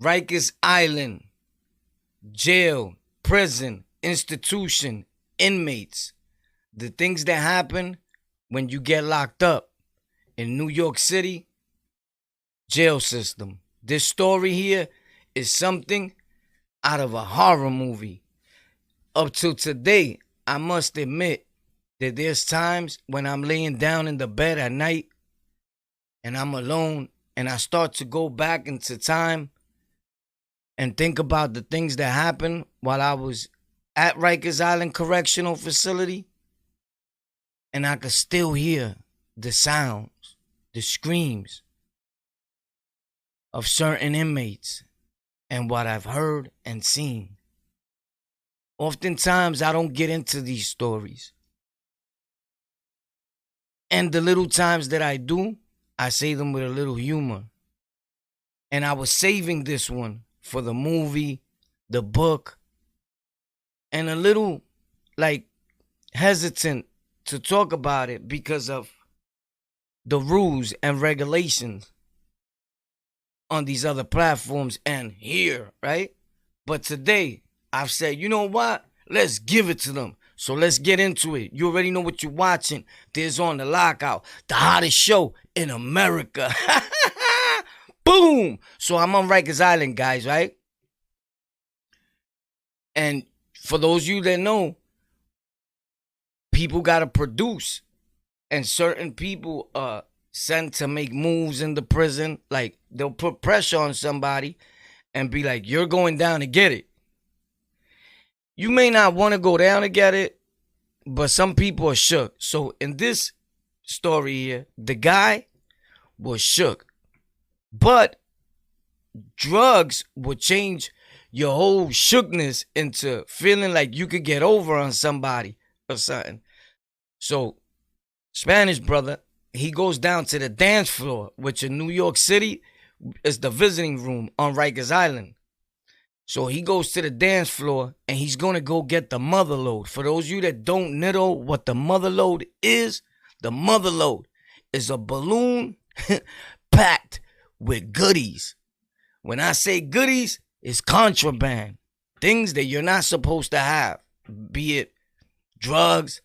Rikers Island, jail, prison, institution, inmates. The things that happen when you get locked up in New York City jail system. This story here is something out of a horror movie. Up till today, I must admit that there's times when I'm laying down in the bed at night and I'm alone and I start to go back into time and think about the things that happened while I was at Rikers Island Correctional Facility, and I could still hear the sounds, the screams of certain inmates and what I've heard and seen. Oftentimes, I don't get into these stories. And the little times that I do, I say them with a little humor. And I was saving this one for the movie, the book, and a little hesitant to talk about it because of the rules and regulations on these other platforms and here, right? But today, I've said, you know what? Let's give it to them. So let's get into it. You already know what you're watching. There's Onthelockout, the hottest show in America. Boom! So I'm on Rikers Island, guys, right? And for those of you that know, people got to produce. And certain people are sent to make moves in the prison. Like, they'll put pressure on somebody and be like, you're going down to get it. You may not want to go down to get it, but some people are shook. So in this story here, the guy was shook. But drugs will change your whole shookness into feeling like you could get over on somebody or something. So, Spanish brother, he goes down to the dance floor, which in New York City is the visiting room on Rikers Island. So he goes to the dance floor and he's going to go get the mother load. For those of you that don't know what the mother load is, the mother load is a balloon packed with goodies. When I say goodies, it's contraband. Things that you're not supposed to have. Be it drugs,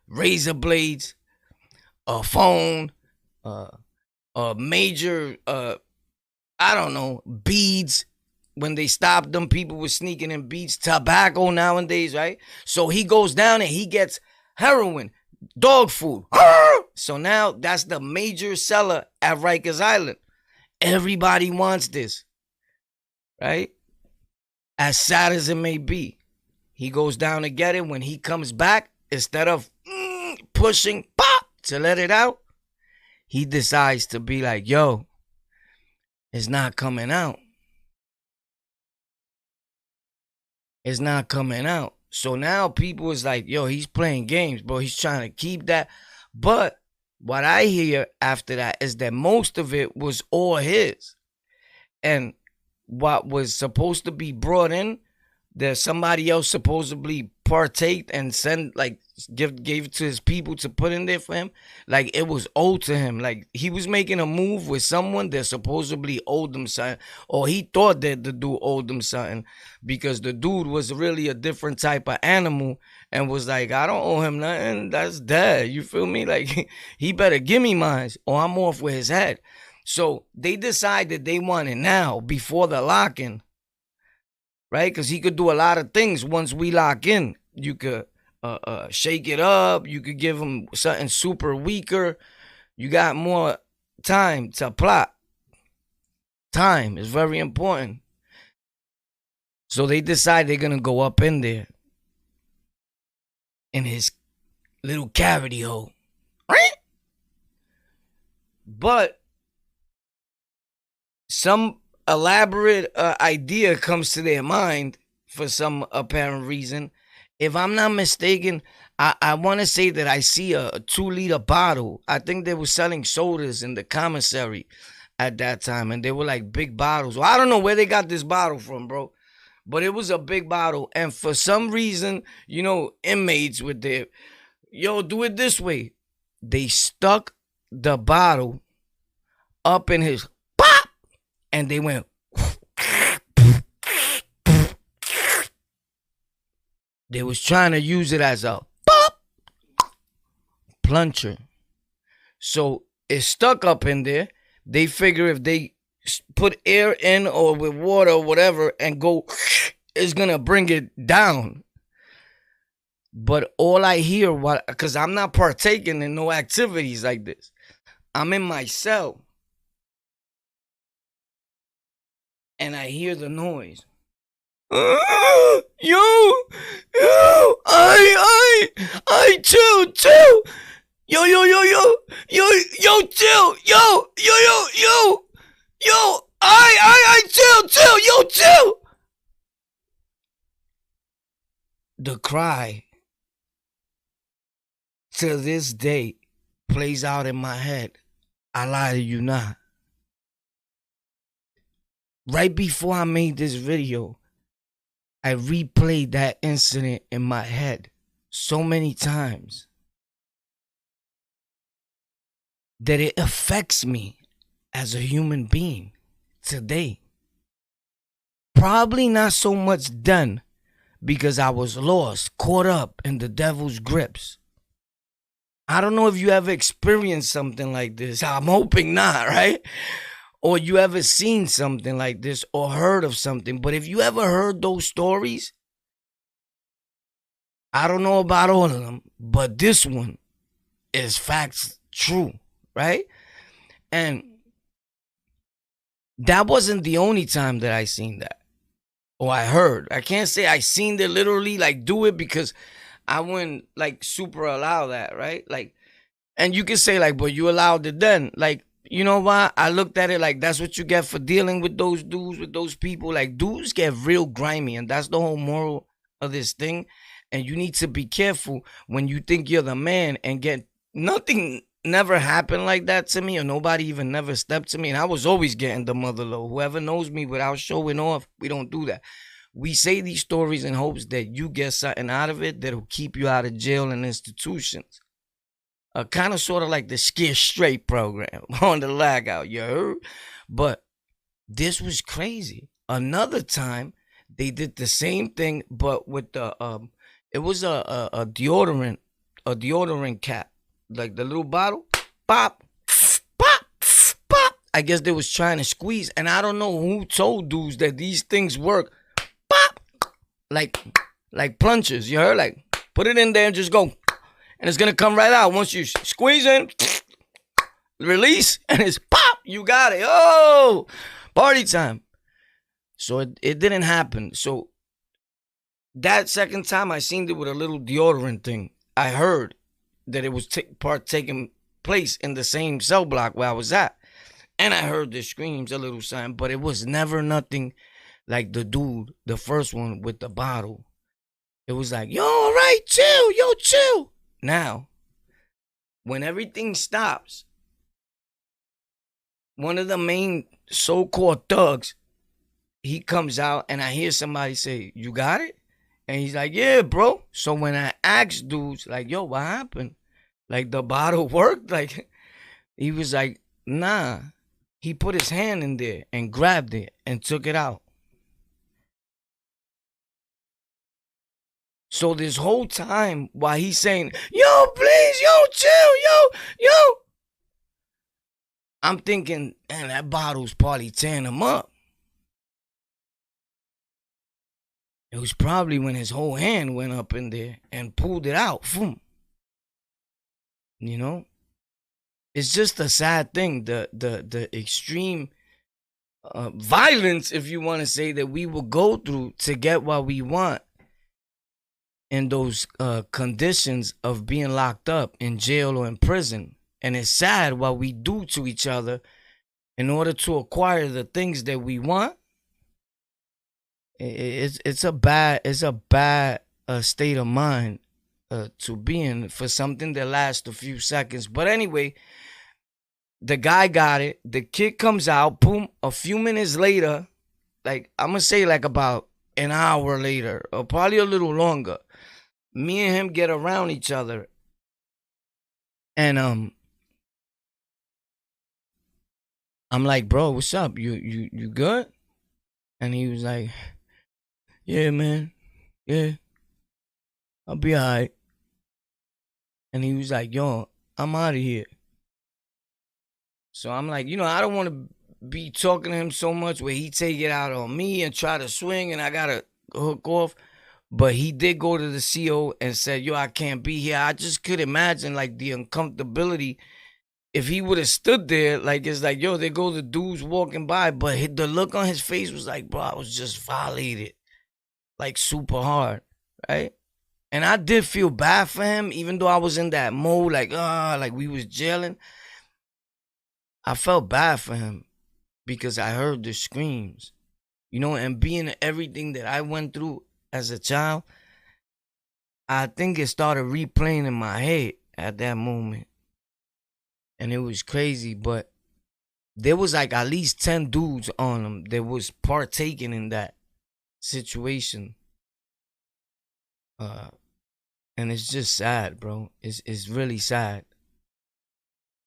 razor blades, a phone, a major, beads. When they stopped them, people were sneaking in beads, tobacco nowadays, right? So he goes down and he gets heroin, dog food. So now that's the major seller at Rikers Island. Everybody wants this, right? As sad as it may be, he goes down to get it. When he comes back, instead of pushing pop to let it out, he decides to be like, yo, it's not coming out. It's not coming out. So now people is like, yo, he's playing games, bro. He's trying to keep that. But what I hear after that is that most of it was all his. And what was supposed to be brought in, that somebody else supposedly partaked and gave it to his people to put in there for him, like it was owed to him. Like he was making a move with someone that supposedly owed them something, or he thought that the dude owed them something, because the dude was really a different type of animal and was like, I don't owe him nothing, that's dead, you feel me? Like he better give me mine or I'm off with his head. So they decide that they want it now before the lock-in, right? Because he could do a lot of things once we lock in. You could shake it up. You could give him something super weaker. You got more time to plot. Time is very important. So they decide they're going to go up in there in his little cavity hole. Right? But some elaborate idea comes to their mind for some apparent reason. If I'm not mistaken, I want to say that I see a 2-liter bottle. I think they were selling sodas in the commissary at that time, and they were like big bottles. Well, I don't know where they got this bottle from, bro, but it was a big bottle. And for some reason, you know, inmates with their, yo, do it this way. They stuck the bottle up in his pop, and they went They was trying to use it as a pop plunger. So it's stuck up in there. They figure if they put air in or with water or whatever and go, it's gonna bring it down. But all I hear, because I'm not partaking in no activities like this. I'm in my cell. And I hear the noise. Yo, chill. Yo, chill. Yo, chill. The cry to this day plays out in my head. I lie to you not. Right before I made this video, I replayed that incident in my head so many times that it affects me as a human being today. Probably not so much then because I was lost, caught up in the devil's grips. I don't know if you ever experienced something like this. I'm hoping not, right? Or you ever seen something like this or heard of something. But if you ever heard those stories, I don't know about all of them, but this one is facts true, right? And that wasn't the only time that I seen that. Or I heard. I can't say I seen it literally like do it because I wouldn't like super allow that, right? Like, and you can say like, but you allowed it then. Like, you know why? I looked at it like that's what you get for dealing with those dudes, with those people. Like dudes get real grimy, and that's the whole moral of this thing. And you need to be careful when you think you're the man and get nothing. Never happened like that to me, or nobody even never stepped to me. And I was always getting the mother low. Whoever knows me without showing off, we don't do that. We say these stories in hopes that you get something out of it that'll keep you out of jail and institutions. Kind of sort of like the Scare Straight program on the Onthelockout, you heard? But this was crazy. Another time, they did the same thing, but with the, it was a deodorant cap. Like the little bottle, pop, pop, pop. I guess they was trying to squeeze, and I don't know who told dudes that these things work. Pop, like plungers. You heard? Like put it in there and just go, and it's gonna come right out once you squeeze in, release, and it's pop. You got it. Oh, party time. So it didn't happen. So that second time I seen it with a little deodorant thing, I heard that it was taking place in the same cell block where I was at. And I heard the screams, a little sign, but it was never nothing like the dude, the first one with the bottle. It was like, yo, all right, chill, yo, chill. Now, when everything stops, one of the main so-called thugs, he comes out and I hear somebody say, you got it? And he's like, yeah, bro. So when I asked dudes, like, yo, what happened? Like, the bottle worked? Like, he was like, nah. He put his hand in there and grabbed it and took it out. So this whole time, while he's saying, yo, please, yo, chill, yo, I'm thinking, man, that bottle's probably tearing him up. It was probably when his whole hand went up in there and pulled it out. Boom. You know? It's just a sad thing. The extreme violence, if you want to say, that we will go through to get what we want in those conditions of being locked up in jail or in prison. And it's sad what we do to each other in order to acquire the things that we want. It's a bad state of mind to be in for something that lasts a few seconds. But anyway, the guy got it. The kid comes out. Boom. A few minutes later, like I'm gonna say like about an hour later, or probably a little longer, me and him get around each other, and I'm like, bro, what's up? You good? And he was like, yeah, man. Yeah. I'll be all right. And he was like, yo, I'm out of here. So I'm like, I don't want to be talking to him so much where he take it out on me and try to swing and I got to hook off. But he did go to the CO and said, yo, I can't be here. I just could imagine like the uncomfortability if he would have stood there. Like, it's like, yo, there go the dudes walking by. But the look on his face was like, bro, I was just violated. Like, super hard, right? And I did feel bad for him, even though I was in that mode, like we was jailing. I felt bad for him because I heard the screams, and being everything that I went through as a child, I think it started replaying in my head at that moment. And it was crazy, but there was like at least 10 dudes on him that was partaking in that situation. And it's just sad, bro. It's really sad.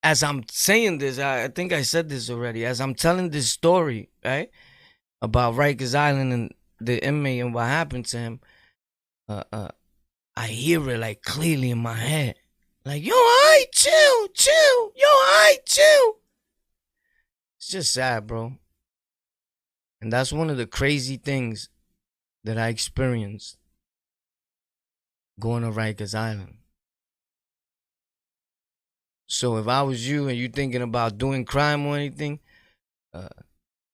As I'm saying this, I think I said this already. As I'm telling this story, right, about Rikers Island and the inmate and what happened to him, I hear it like clearly in my head. Like, yo, alright, chill. Yo, alright, chill. It's just sad, bro. And that's one of the crazy things that I experienced going to Rikers Island. So if I was you and you thinking about doing crime or anything,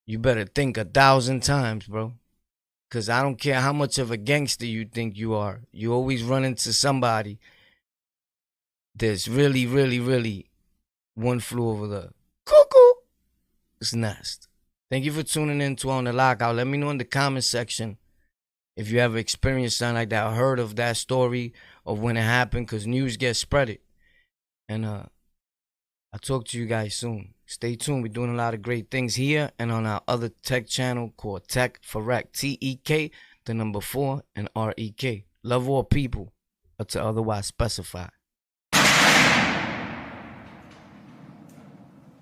you better think 1,000 times, bro. Because I don't care how much of a gangster you think you are. You always run into somebody that's really, really, really one flew over the cuckoo's nest. Thank you for tuning in to Onthelockout. Let me know in the comment section if you ever experienced something like that or heard of that story of when it happened, because news gets spreaded. And I'll talk to you guys soon. Stay tuned. We're doing a lot of great things here and on our other tech channel called Tech for Rec. TEK, the number 4, and REK. Love all people, until otherwise specified.